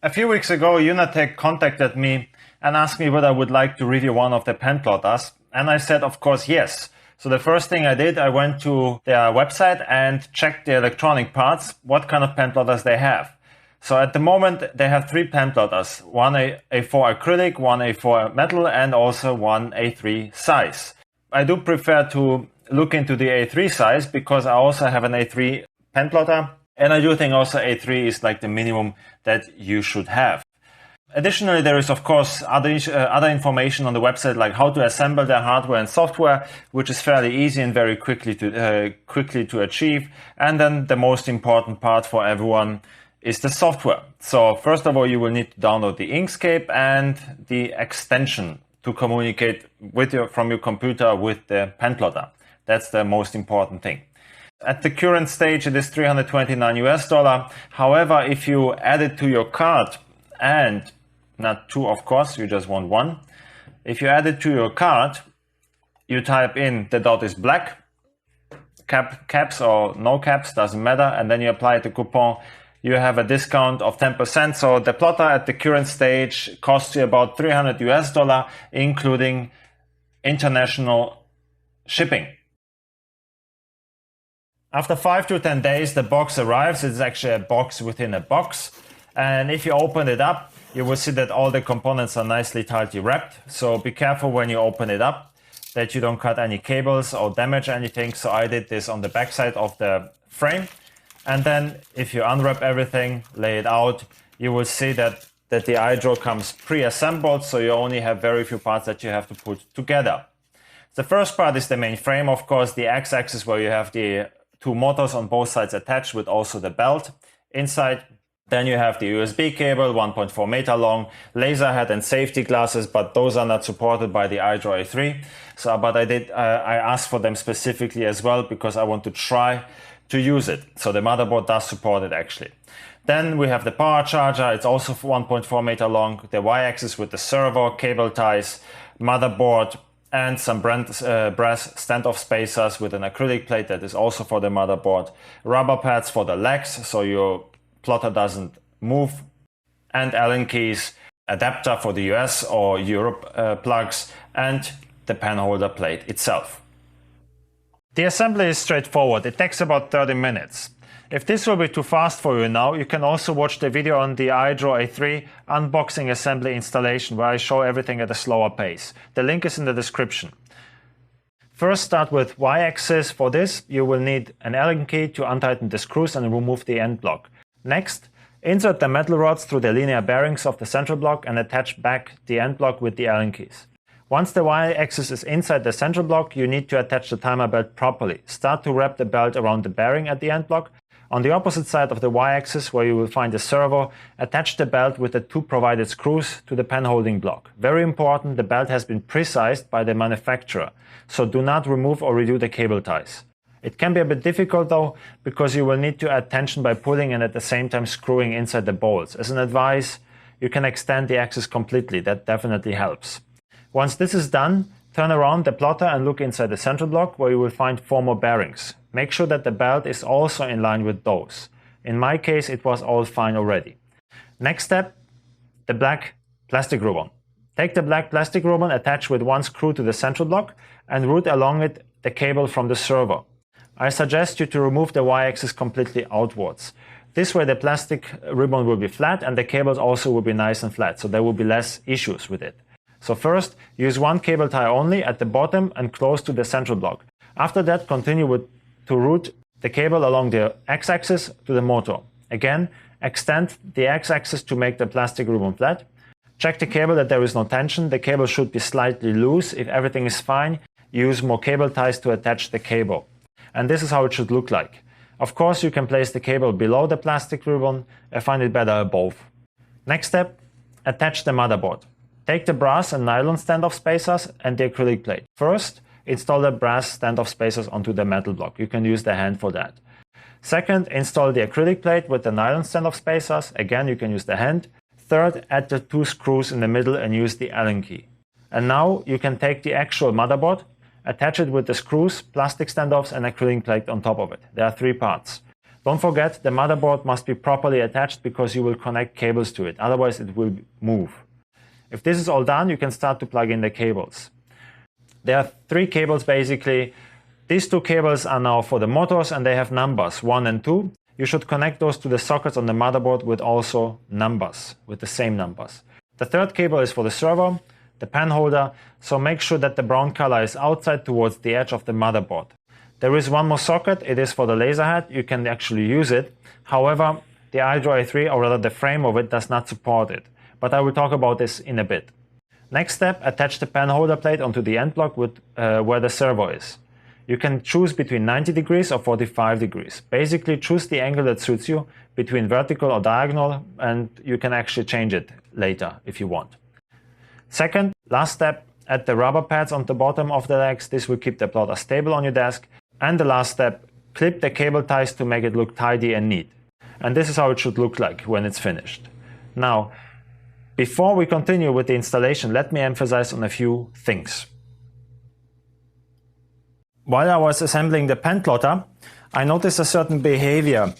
A few weeks ago, UUNA TEK contacted me and asked me whether I would like to review one of their pen plotters, and I said, of course, yes. So the first thing I did, I went to their website and checked the electronic parts, what kind of pen plotters they have. So at the moment, they have 3 pen plotters, one A4 acrylic, one A4 metal, and also one A3 size. I do prefer to look into the A3 size because I also have an A3 pen plotter. And I do think also A3 is like the minimum that you should have. Additionally, there is of course other information on the website, like how to assemble their hardware and software, which is fairly easy and very quickly to achieve. And then the most important part for everyone is the software. So first of all, you will need to download the Inkscape and the extension to communicate from your computer with the pen plotter. That's the most important thing. At the current stage, it is $329 US. However, if you add it to your cart, and not 2, of course, you just want 1. If you add it to your cart, you type in the dot is black, caps or no caps, doesn't matter, and then you apply the coupon. You have a discount of 10%. So the plotter at the current stage costs you about $300 US, including international shipping. After 5 to 10 days, the box arrives. It's actually a box within a box. And if you open it up, you will see that all the components are nicely tightly wrapped. So be careful when you open it up that you don't cut any cables or damage anything. So I did this on the back side of the frame. And then if you unwrap everything, lay it out, you will see that the iDraw comes pre-assembled. So you only have very few parts that you have to put together. The first part is the main frame, of course, the X-axis where you have the 2 motors on both sides attached with also the belt inside. Then you have the USB cable, 1.4 meter long, laser head and safety glasses, but those are not supported by the iDraw A3. So, but I asked for them specifically as well because I want to try to use it. So the motherboard does support it actually. Then we have the power charger. It's also 1.4 meter long, the Y-axis with the servo, cable ties, motherboard, and some brass standoff spacers with an acrylic plate that is also for the motherboard, rubber pads for the legs so your plotter doesn't move, and Allen keys, adapter for the US or Europe plugs, and the pen holder plate itself. The assembly is straightforward. It takes about 30 minutes. If this will be too fast for you now, you can also watch the video on the iDraw A3 unboxing assembly installation where I show everything at a slower pace. The link is in the description. First, start with Y-axis. For this, you will need an Allen key to untighten the screws and remove the end block. Next, insert the metal rods through the linear bearings of the central block and attach back the end block with the Allen keys. Once the Y-axis is inside the central block, you need to attach the timer belt properly. Start to wrap the belt around the bearing at the end block. On the opposite side of the Y-axis, where you will find the servo, attach the belt with the 2 provided screws to the pen holding block. Very important, the belt has been pre-sized by the manufacturer, so do not remove or redo the cable ties. It can be a bit difficult though, because you will need to add tension by pulling and at the same time screwing inside the bolts. As an advice, you can extend the axis completely, that definitely helps. Once this is done, turn around the plotter and look inside the central block where you will find 4 more bearings. Make sure that the belt is also in line with those. In my case, it was all fine already. Next step, the black plastic ribbon. Take the black plastic ribbon, attach with 1 screw to the central block and route along it the cable from the servo. I suggest you to remove the Y-axis completely outwards. This way the plastic ribbon will be flat and the cables also will be nice and flat, so there will be less issues with it. So first, use 1 cable tie only at the bottom and close to the central block. After that, continue to route the cable along the X-axis to the motor. Again, extend the X-axis to make the plastic ribbon flat. Check the cable that there is no tension. The cable should be slightly loose. If everything is fine, use more cable ties to attach the cable. And this is how it should look like. Of course, you can place the cable below the plastic ribbon. I find it better above. Next step, attach the motherboard. Take the brass and nylon standoff spacers and the acrylic plate. First, install the brass standoff spacers onto the metal block. You can use the hand for that. Second, install the acrylic plate with the nylon standoff spacers. Again, you can use the hand. Third, add the 2 screws in the middle and use the Allen key. And now you can take the actual motherboard, attach it with the screws, plastic standoffs and acrylic plate on top of it. There are 3 parts. Don't forget, the motherboard must be properly attached because you will connect cables to it, otherwise it will move. If this is all done, you can start to plug in the cables. There are 3 cables basically. These 2 cables are now for the motors and they have numbers 1 and 2. You should connect those to the sockets on the motherboard with also numbers, with the same numbers. The 3rd cable is for the servo, the pen holder, so make sure that the brown color is outside towards the edge of the motherboard. There is one more socket, it is for the laser head, you can actually use it. However, the iDraw A3, or rather the frame of it, does not support it. But I will talk about this in a bit. Next step, attach the pen holder plate onto the end block with, where the servo is. You can choose between 90 degrees or 45 degrees. Basically choose the angle that suits you, between vertical or diagonal, and you can actually change it later if you want. Second, last step, add the rubber pads on the bottom of the legs. This will keep the plotter stable on your desk. And the last step, clip the cable ties to make it look tidy and neat. And this is how it should look like when it's finished. Now, before we continue with the installation, let me emphasize on a few things. While I was assembling the pen plotter, I noticed a certain behavior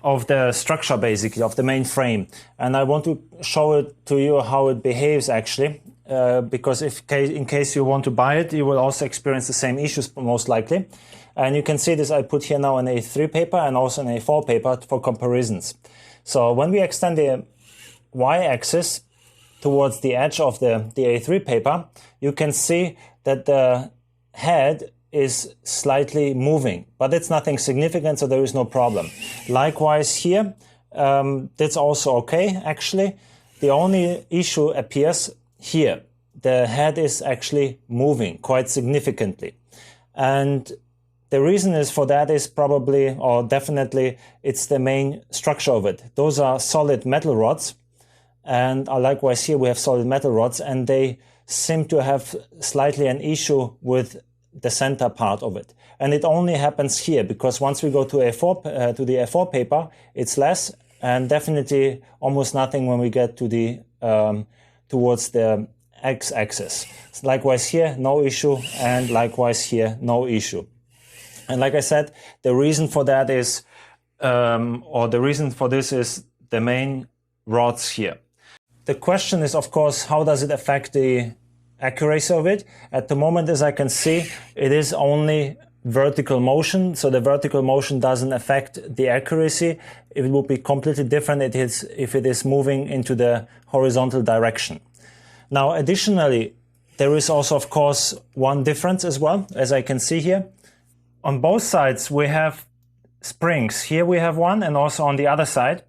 of the structure, basically, of the main frame. And I want to show it to you how it behaves actually, because in case you want to buy it, you will also experience the same issues most likely. And you can see this, I put here now an A3 paper and also an A4 paper for comparisons. So when we extend the y-axis towards the edge of the A3 paper, you can see that the head is slightly moving, but it's nothing significant, so there is no problem. Likewise here, that's also okay actually. The only issue appears here. The head is actually moving quite significantly. And the reason is for that is probably, or definitely, it's the main structure of it. Those are solid metal rods, and likewise here we have solid metal rods, and they seem to have slightly an issue with the center part of it. And it only happens here, because once we go to the A4 paper, it's less, and definitely almost nothing when we get to the towards the x-axis. Likewise here, no issue, and likewise here, no issue. And like I said, the reason for that is, or the reason for this is the main rods here. The question is, of course, how does it affect the accuracy of it? At the moment, as I can see, it is only vertical motion, so the vertical motion doesn't affect the accuracy. It will be completely different if it is moving into the horizontal direction. Now, additionally, there is also, of course, one difference as well, as I can see here. On both sides, we have springs. Here we have one, and also on the other side.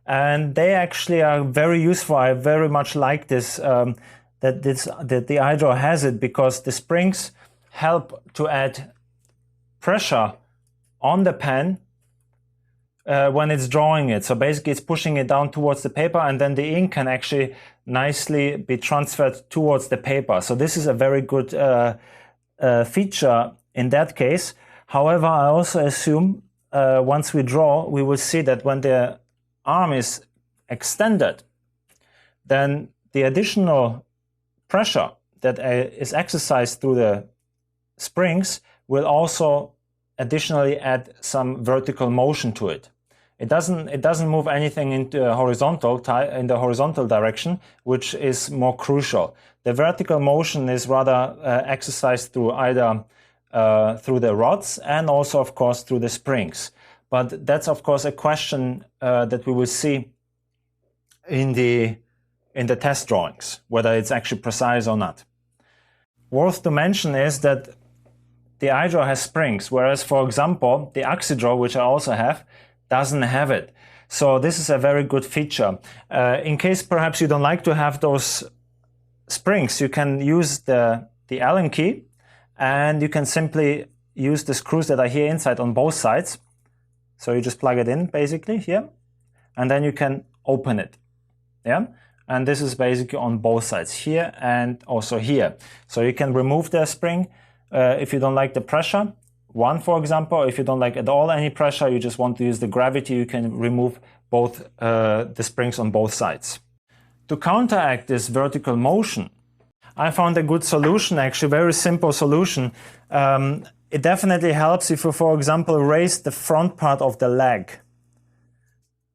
And they actually are very useful. I very much like this, that the iDraw has it, because the springs help to add pressure on the pen when it's drawing it. So basically it's pushing it down towards the paper, and then the ink can actually nicely be transferred towards the paper. So this is a very good feature in that case. However, I also assume once we draw, we will see that when the arm is extended, then the additional pressure that is exercised through the springs will also additionally add some vertical motion to it. It doesn't move anything into the horizontal direction, which is more crucial. The vertical motion is rather exercised through either through the rods and also, of course, through the springs. But that's, of course, a question that we will see in the test drawings, whether it's actually precise or not. Worth to mention is that the iDraw has springs, whereas, for example, the AxiDraw, which I also have, doesn't have it. So this is a very good feature. In case perhaps you don't like to have those springs, you can use the Allen key, and you can simply use the screws that are here inside on both sides. So you just plug it in basically here, and then you can open it. Yeah. And this is basically on both sides, here and also here. So you can remove the spring if you don't like the pressure. 1, for example. If you don't like at all any pressure, you just want to use the gravity, you can remove both the springs on both sides. To counteract this vertical motion, I found a good solution, actually, very simple solution. It definitely helps if you, for example, raise the front part of the leg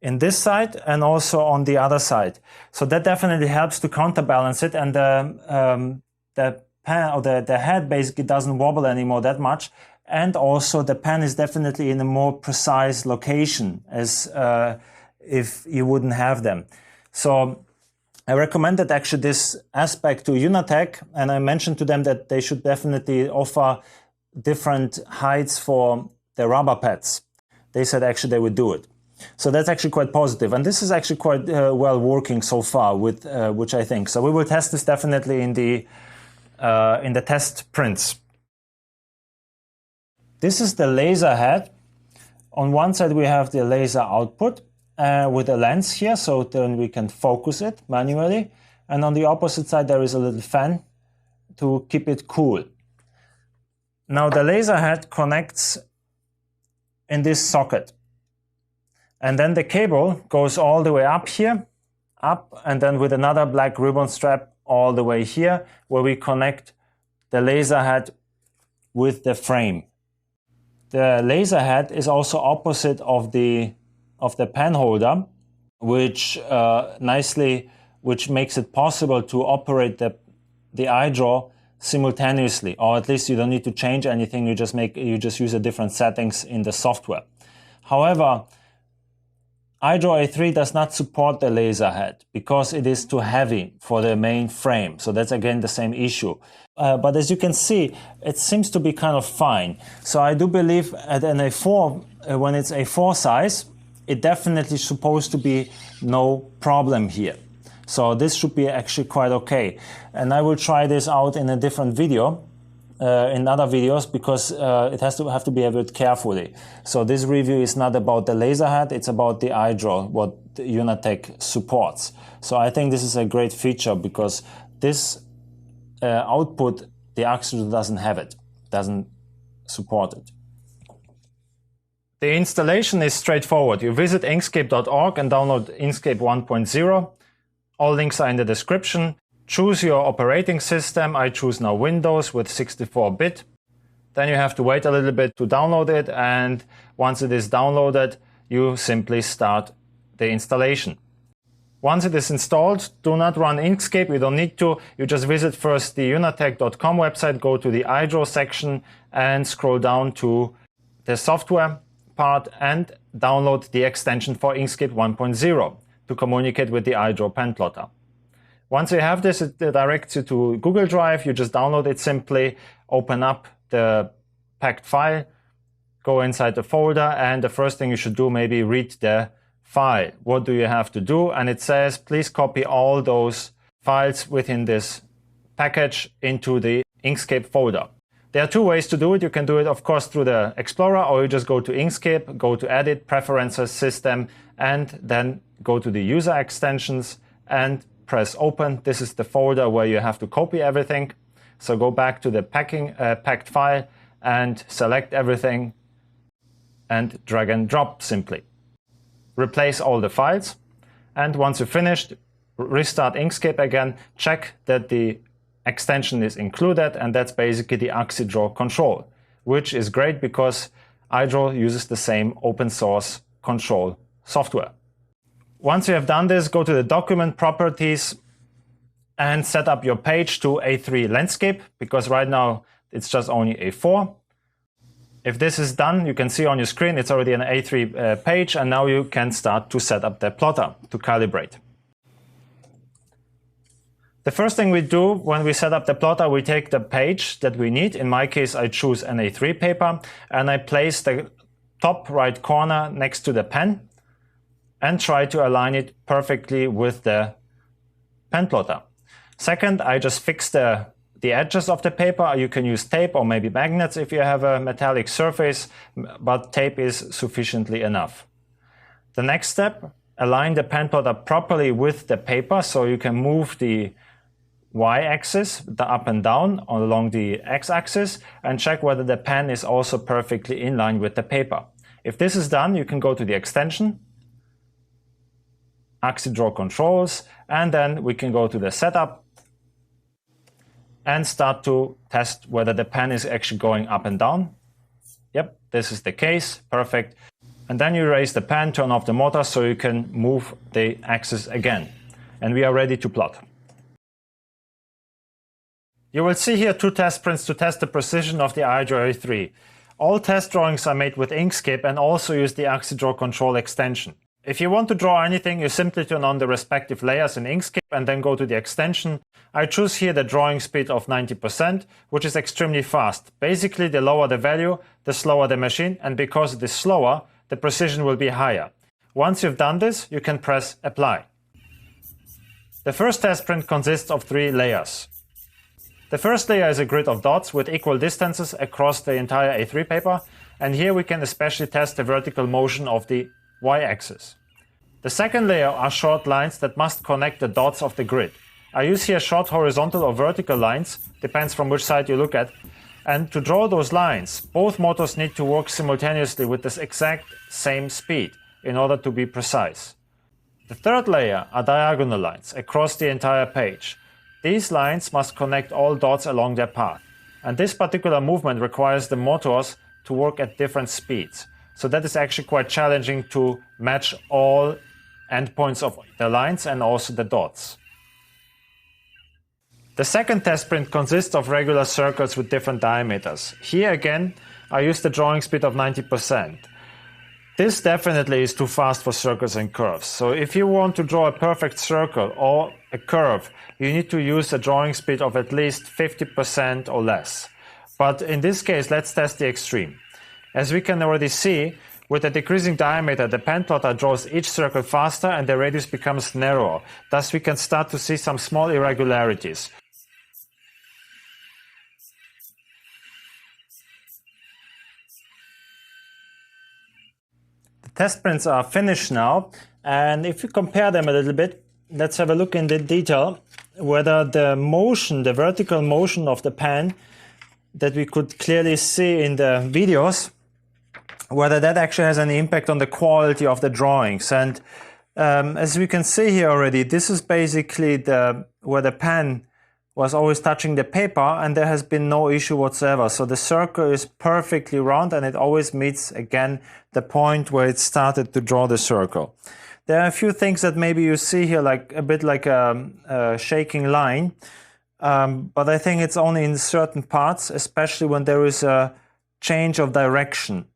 in this side and also on the other side. So that definitely helps to counterbalance it, and the pen or the head basically doesn't wobble anymore that much. And also the pen is definitely in a more precise location as if you wouldn't have them. So I recommended actually this aspect to UUNA TEK, and I mentioned to them that they should definitely offer different heights for the rubber pads. They said actually they would do it. So that's actually quite positive, and this is actually quite well working so far, with which I think. So we will test this definitely in the test prints. This is the laser head. On one side we have the laser output with a lens here, so then we can focus it manually. And on the opposite side there is a little fan to keep it cool. Now the laser head connects in this socket. And then the cable goes all the way up here, up, and then with another black ribbon strap all the way here, where we connect the laser head with the frame. The laser head is also opposite of the pen holder, which makes it possible to operate the iDraw simultaneously, or at least you don't need to change anything. You just use the different settings in the software. However, iDraw A3 does not support the laser head because it is too heavy for the main frame. So that's again the same issue. But as you can see, it seems to be kind of fine. So I do believe at an A4, when it's A4 size, it definitely supposed to be no problem here. So this should be actually quite okay. And I will try this out in a different video. In other videos, because it have to be a bit carefully. So this review is not about the laser head, it's about the iDraw, what UUNA TEK supports. So I think this is a great feature because this output, the AxiDraw doesn't have it, doesn't support it. The installation is straightforward. You visit inkscape.org and download InkScape 1.0. All links are in the description. Choose your operating system. I choose now Windows with 64-bit. Then you have to wait a little bit to download it, and once it is downloaded, you simply start the installation. Once it is installed, do not run Inkscape, you don't need to. You just visit first the UUNATEK.com website, go to the iDraw section and scroll down to the software part and download the extension for InkScape 1.0 to communicate with the iDraw pen plotter. Once you have this, it directs you to Google Drive. You just download it simply, open up the packed file, go inside the folder, and the first thing you should do, maybe read the file. What do you have to do? And it says, please copy all those files within this package into the Inkscape folder. There are two ways to do it. You can do it, of course, through the Explorer, or you just go to Inkscape, go to Edit, Preferences, System, and then go to the User Extensions and press Open. This is the folder where you have to copy everything. So go back to the packed file and select everything and drag and drop simply. Replace all the files, and once you're finished, restart Inkscape again, check that the extension is included, and that's basically the AxiDraw Control, which is great because iDraw uses the same open source control software. Once you have done this, go to the document properties and set up your page to A3 landscape, because right now it's just only A4. If this is done, you can see on your screen it's already an A3 page, and now you can start to set up the plotter to calibrate. The first thing we do when we set up the plotter, we take the page that we need. In my case, I choose an A3 paper, and I place the top right corner next to the pen and try to align it perfectly with the pen plotter. Second, I just fix the edges of the paper. You can use tape or maybe magnets if you have a metallic surface, but tape is sufficiently enough. The next step, align the pen plotter properly with the paper so you can move the y-axis, the up and down along the x-axis, and check whether the pen is also perfectly in line with the paper. If this is done, you can go to the extension, AxiDraw Controls, and then we can go to the setup and start to test whether the pen is actually going up and down. Yep, this is the case, perfect. And then you raise the pen, turn off the motor so you can move the axis again. And we are ready to plot. You will see here 2 test prints to test the precision of the iDraw A3. All test drawings are made with InkScape and also use the AxiDraw Control extension. If you want to draw anything, you simply turn on the respective layers in InkScape and then go to the extension. I choose here the drawing speed of 90%, which is extremely fast. Basically, the lower the value, the slower the machine, and because it is slower, the precision will be higher. Once you've done this, you can press Apply. The first test print consists of 3 layers. The first layer is a grid of dots with equal distances across the entire A3 paper, and here we can especially test the vertical motion of the y-axis. The second layer are short lines that must connect the dots of the grid. I use here short horizontal or vertical lines, depends from which side you look at. And to draw those lines, both motors need to work simultaneously with this exact same speed in order to be precise. The third layer are diagonal lines across the entire page. These lines must connect all dots along their path. And this particular movement requires the motors to work at different speeds. So that is actually quite challenging to match all endpoints of the lines and also the dots. The second test print consists of regular circles with different diameters. Here again, I use the drawing speed of 90%. This definitely is too fast for circles and curves. So if you want to draw a perfect circle or a curve, you need to use a drawing speed of at least 50% or less. But in this case, let's test the extreme. As we can already see, with a decreasing diameter, the pen plotter draws each circle faster and the radius becomes narrower. Thus, we can start to see some small irregularities. Test prints are finished now, and if you compare them a little bit, let's have a look in the detail whether the motion, the vertical motion of the pen that we could clearly see in the videos, whether that actually has any impact on the quality of the drawings. And as we can see here already, this is basically where the pen was always touching the paper and there has been no issue whatsoever. So the circle is perfectly round and it always meets again the point where it started to draw the circle. There are a few things that maybe you see here, like a bit like a shaking line, but I think it's only in certain parts, especially when there is a change of direction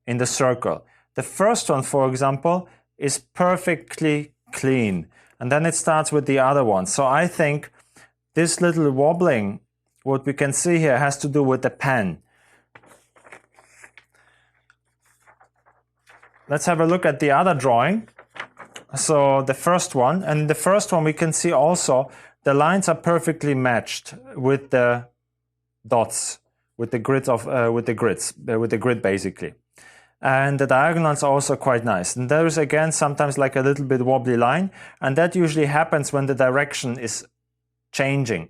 in the circle. The first one, for example, is perfectly clean, and then it starts with the other one. So I think this little wobbling, what we can see here, has to do with the pen. Let's have a look at the other drawing. So the first one, and the first one we can see also the lines are perfectly matched with the dots, with the grids with the grid basically. And the diagonals are also quite nice. And there is again sometimes like a little bit wobbly line, and that usually happens when the direction is changing.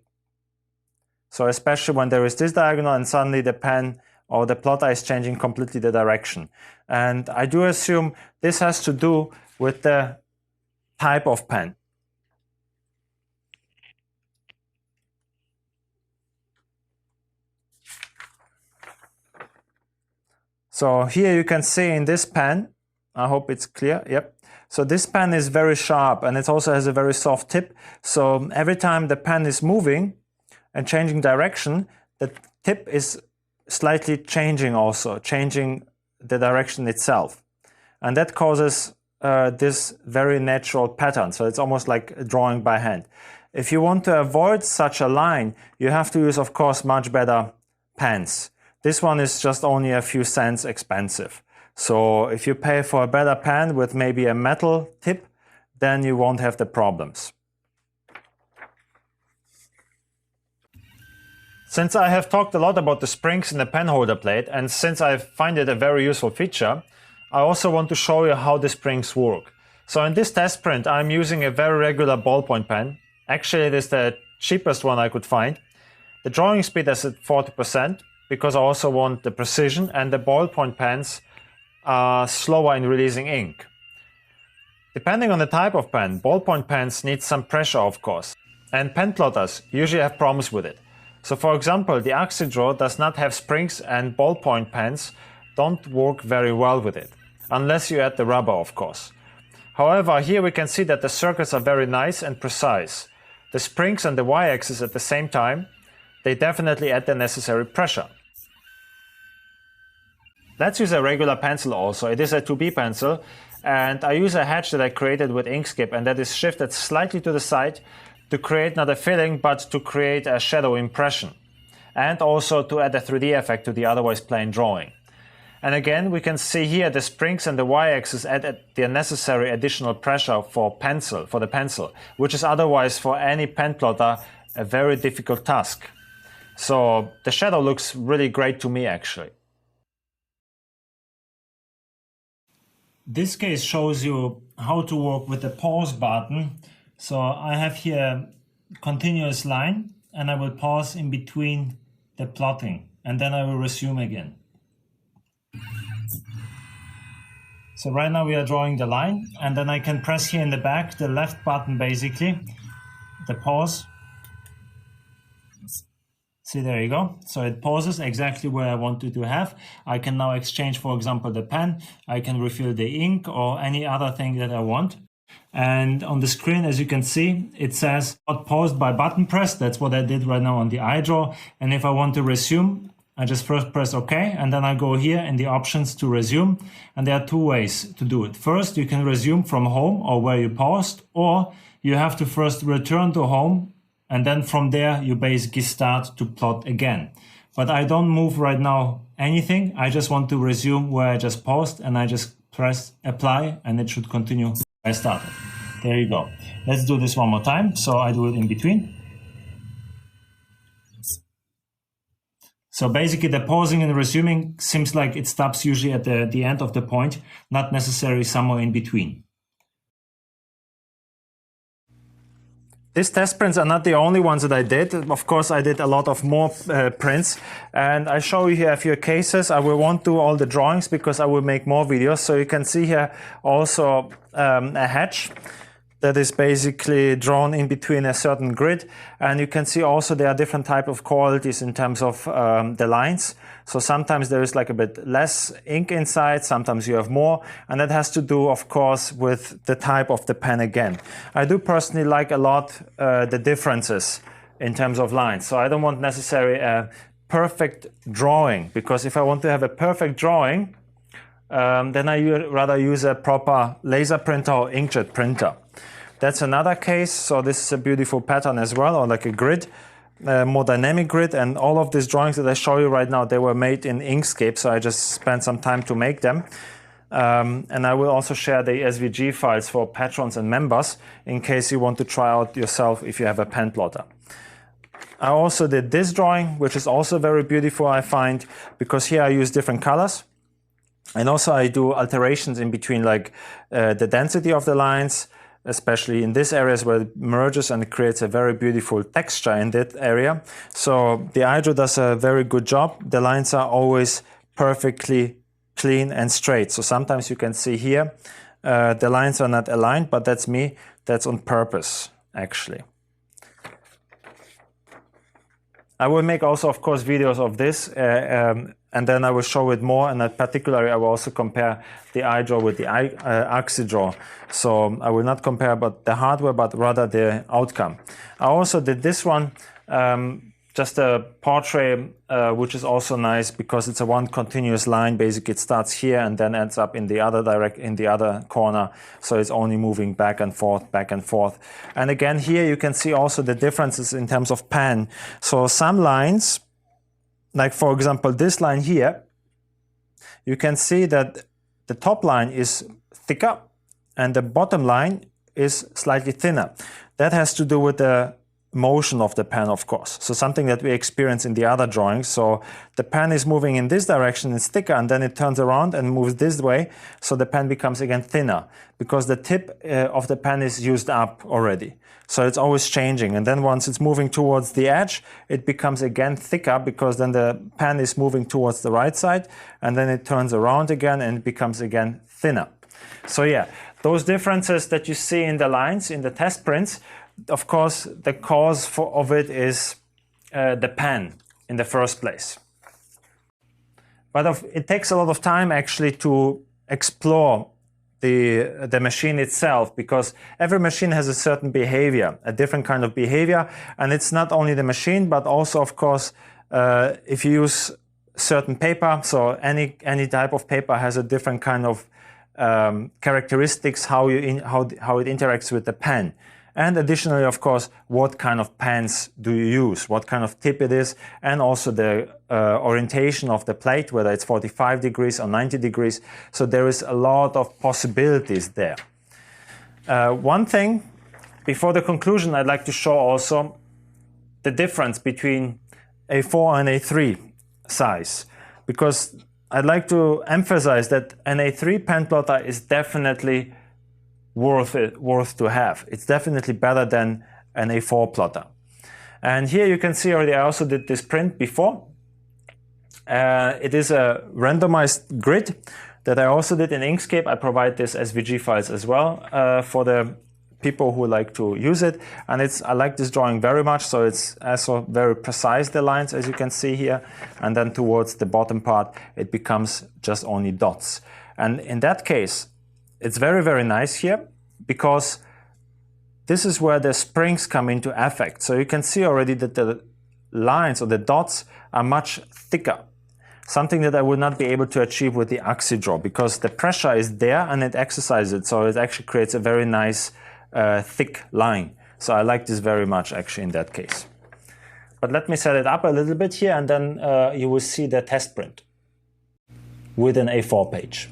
So especially when there is this diagonal and suddenly the pen or the plotter is changing completely the direction. And I do assume this has to do with the type of pen. So here you can see in this pen, I hope it's clear, yep. So this pen is very sharp and it also has a very soft tip. So every time the pen is moving and changing direction, the tip is slightly changing also, changing the direction itself. And that causes this very natural pattern. So it's almost like drawing by hand. If you want to avoid such a line, you have to use, of course, much better pens. This one is just only a few cents expensive. So if you pay for a better pen with maybe a metal tip, then you won't have the problems. Since I have talked a lot about the springs in the pen holder plate, and since I find it a very useful feature, I also want to show you how the springs work. So in this test print, I'm using a very regular ballpoint pen. Actually, it is the cheapest one I could find. The drawing speed is at 40% because I also want the precision, and the ballpoint pens are slower in releasing ink. Depending on the type of pen, ballpoint pens need some pressure, of course, and pen plotters usually have problems with it. So for example, the AxiDraw does not have springs, and ballpoint pens don't work very well with it, unless you add the rubber, of course. However, here we can see that the circuits are very nice and precise. The springs and the y-axis at the same time, they definitely add the necessary pressure. Let's use a regular pencil also. It is a 2B pencil, and I use a hatch that I created with InkScape, and that is shifted slightly to the side to create not a filling, but to create a shadow impression, and also to add a 3D effect to the otherwise plain drawing. And again, we can see here the springs and the y-axis add the necessary additional pressure for the pencil, which is otherwise for any pen plotter a very difficult task. So the shadow looks really great to me, actually. This case shows you how to work with the pause button. So I have here a continuous line, and I will pause in between the plotting, and then I will resume again. So right now we are drawing the line, and then I can press here in the back the left button, basically, the pause. See, there you go. So it pauses exactly where I want it to have. I can now exchange, for example, the pen. I can refill the ink or any other thing that I want. And on the screen, as you can see, it says not paused by button press. That's what I did right now on the iDraw. And if I want to resume, I just first press OK, and then I go here in the options to resume. And there are two ways to do it. First, you can resume from home or where you paused, or you have to first return to home, and then from there you basically start to plot again. But I don't move right now anything. I just want to resume where I just paused, and I just press apply, and it should continue where I started. There you go. Let's do this one more time. So I do it in between. So basically the pausing and resuming seems like it stops usually at the end of the point, not necessarily somewhere in between. These test prints are not the only ones that I did. Of course, I did a lot of more prints, and I show you here a few cases. I won't do all the drawings because I will make more videos. So you can see here also a hatch that is basically drawn in between a certain grid. And you can see also there are different type of qualities in terms of the lines. So sometimes there is like a bit less ink inside, sometimes you have more. And that has to do, of course, with the type of the pen again. I do personally like a lot the differences in terms of lines. So I don't want necessarily a perfect drawing, because if I want to have a perfect drawing, then I rather use a proper laser printer or inkjet printer. That's another case. So this is a beautiful pattern as well, or like a grid, more dynamic grid. And all of these drawings that I show you right now, they were made in InkScape. So I just spent some time to make them. And I will also share the SVG files for patrons and members in case you want to try out yourself if you have a pen plotter. I also did this drawing, which is also very beautiful, I find, because here I use different colors. And also I do alterations in between, like the density of the lines, especially in this areas where it merges and it creates a very beautiful texture in that area. So the iDraw does a very good job. The lines are always perfectly clean and straight. So sometimes you can see here, the lines are not aligned, but that's me. That's on purpose, actually. I will make also, of course, videos of this, and then I will show it more. And particularly, I will also compare the iDraw with the AxiDraw. So I will not compare about the hardware, but rather the outcome. I also did this one, just a portrait, which is also nice because it's a one continuous line. Basically, it starts here and then ends up in the other corner. So it's only moving back and forth, back and forth. And again, here you can see also the differences in terms of pen. So some lines, like for example, this line here, you can see that the top line is thicker and the bottom line is slightly thinner. That has to do with the motion of the pen, of course. So something that we experience in the other drawings. So the pen is moving in this direction, it's thicker, and then it turns around and moves this way. So the pen becomes again thinner because the tip of the pen is used up already. So it's always changing. And then once it's moving towards the edge, it becomes again thicker because then the pen is moving towards the right side, and then it turns around again and it becomes again thinner. So yeah, those differences that you see in the lines, in the test prints, of course, the cause of it is the pen in the first place. But it takes a lot of time actually to explore the machine itself, because every machine has a certain behavior, a different kind of behavior. And it's not only the machine, but also, of course, if you use certain paper, so any type of paper has a different kind of characteristics, how it interacts with the pen. And additionally, of course, what kind of pens do you use, what kind of tip it is, and also the orientation of the plate, whether it's 45 degrees or 90 degrees. So there is a lot of possibilities there. One thing, before the conclusion, I'd like to show also the difference between A4 and A3 size, because I'd like to emphasize that an A3 pen plotter is definitely worth to have. It's definitely better than an A4 plotter. And here you can see already I also did this print before. It is a randomized grid that I also did in Inkscape. I provide this SVG files as well for the people who like to use it. And I like this drawing very much, so it's also very precise, the lines, as you can see here. And then towards the bottom part, it becomes just only dots. And in that case, it's very, very nice here, because this is where the springs come into effect. So you can see already that the lines or the dots are much thicker, something that I would not be able to achieve with the AxiDraw, because the pressure is there and it exercises it, so it actually creates a very nice thick line. So I like this very much actually in that case. But let me set it up a little bit here, and then you will see the test print with an A4 page.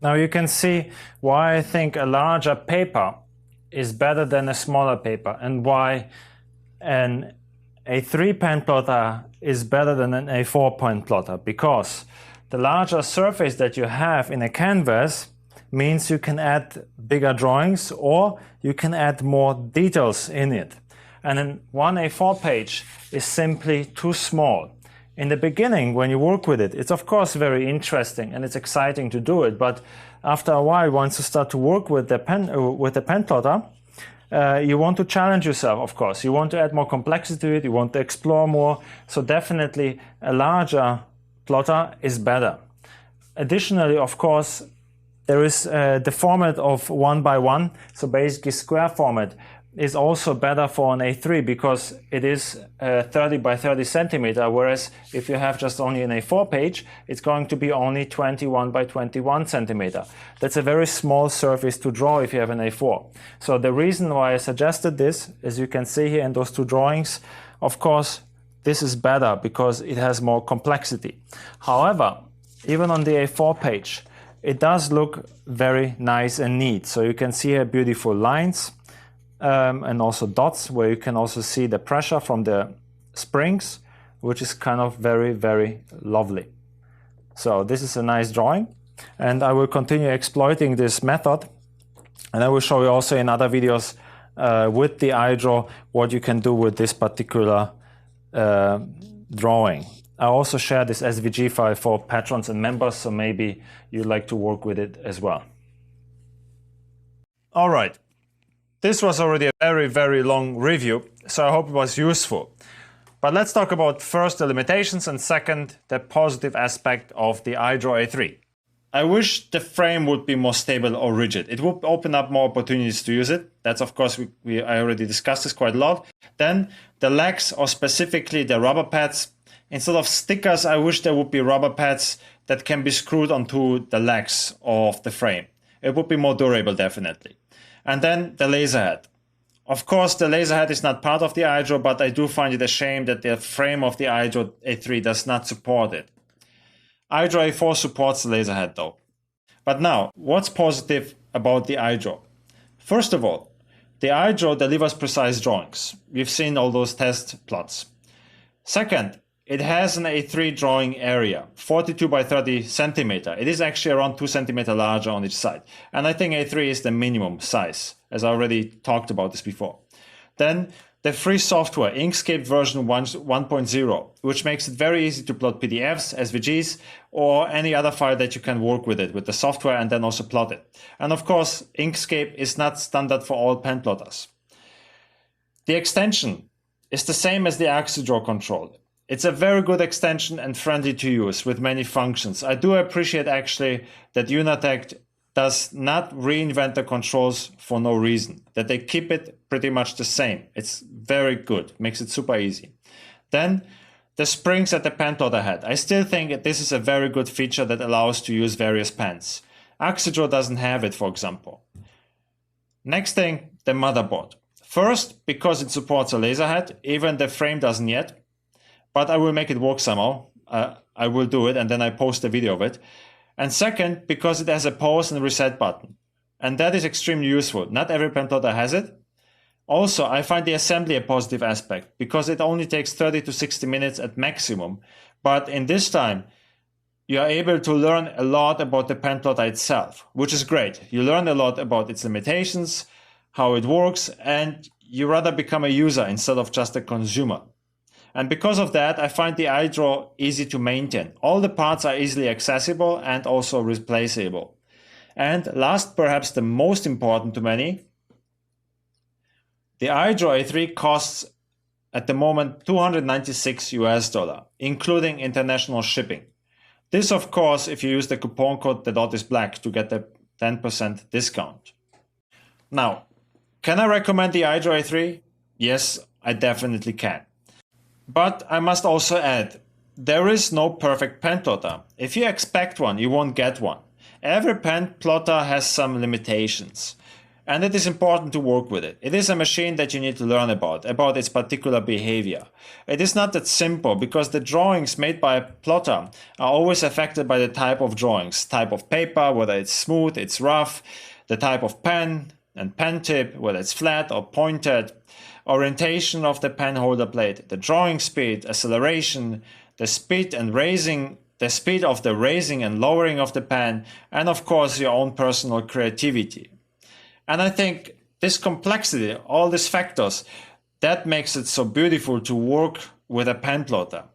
Now you can see why I think a larger paper is better than a smaller paper, and why an A3 pen plotter is better than an A4 pen plotter, because the larger surface that you have in a canvas means you can add bigger drawings, or you can add more details in it. And then one A4 page is simply too small. In the beginning, when you work with it, it's of course very interesting and it's exciting to do it. But after a while, once you start to work with the pen plotter, you want to challenge yourself, of course. You want to add more complexity to it. You want to explore more. So definitely a larger plotter is better. Additionally, of course, there is the format of 1:1. So basically square format is also better for an A3, because it is 30 by 30 centimeter, whereas if you have just only an A4 page, it's going to be only 21 by 21 centimeter. That's a very small surface to draw if you have an A4. So the reason why I suggested this, as you can see here in those two drawings, of course, this is better because it has more complexity. However, even on the A4 page, it does look very nice and neat. So you can see here beautiful lines, and also dots, where you can also see the pressure from the springs, which is kind of very, very lovely. So this is a nice drawing, and I will continue exploiting this method, and I will show you also in other videos with the iDraw what you can do with this particular drawing. I also share this SVG file for patrons and members, so maybe you'd like to work with it as well. All right. This was already a very, very long review, so I hope it was useful. But let's talk about first the limitations, and second the positive aspect of the iDraw A3. I wish the frame would be more stable or rigid. It would open up more opportunities to use it. That's, of course, I already discussed this quite a lot. Then the legs, or specifically the rubber pads, instead of stickers, I wish there would be rubber pads that can be screwed onto the legs of the frame. It would be more durable, definitely. And then the laser head. Of course, the laser head is not part of the iDraw, but I do find it a shame that the frame of the iDraw A3 does not support it. iDraw A4 supports the laser head though. But now, what's positive about the iDraw? First of all, the iDraw delivers precise drawings. We've seen all those test plots. Second, it has an A3 drawing area, 42 by 30 centimeter. It is actually around 2 centimeter larger on each side. And I think A3 is the minimum size, as I already talked about this before. Then the free software, InkScape version 1.0, which makes it very easy to plot PDFs, SVGs, or any other file that you can work with it, with the software, and then also plot it. And of course, InkScape is not standard for all pen plotters. The extension is the same as the AxiDraw Control. It's a very good extension and friendly to use with many functions. I do appreciate actually that UUNA TEK does not reinvent the controls for no reason, that they keep it pretty much the same. It's very good, makes it super easy. Then the springs at the pen plotter head. I still think that this is a very good feature that allows to use various pens. AxiDraw doesn't have it, for example. Next thing, the motherboard. First, because it supports a laser head, even the frame doesn't yet, but I will make it work somehow. I will do it and then I post a video of it. And second, because it has a pause and reset button. And that is extremely useful. Not every pen plotter has it. Also, I find the assembly a positive aspect because it only takes 30 to 60 minutes at maximum. But in this time, you are able to learn a lot about the pen plotter itself, which is great. You learn a lot about its limitations, how it works, and you rather become a user instead of just a consumer. And because of that, I find the iDraw easy to maintain. All the parts are easily accessible and also replaceable. And last, perhaps the most important to many, the iDraw A3 costs at the moment $296 US, including international shipping. This, of course, if you use the coupon code, the dot is black, to get the 10% discount. Now, can I recommend the iDraw A3? Yes, I definitely can. But I must also add, there is no perfect pen plotter. If you expect one, you won't get one. Every pen plotter has some limitations, and it is important to work with it. It is a machine that you need to learn about its particular behavior. It is not that simple because the drawings made by a plotter are always affected by the type of drawings, type of paper, whether it's smooth, it's rough, the type of pen and pen tip, whether it's flat or pointed, orientation of the pen holder blade, the drawing speed, acceleration, the speed of the raising and lowering of the pen, and of course your own personal creativity. And I think this complexity, all these factors, that makes it so beautiful to work with a pen plotter.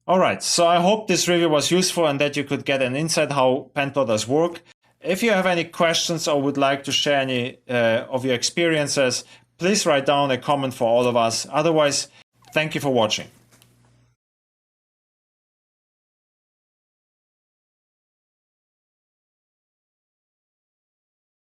Alright, so I hope this review was useful and that you could get an insight how pen plotters work. If you have any questions or would like to share any of your experiences, please write down a comment for all of us. Otherwise, thank you for watching.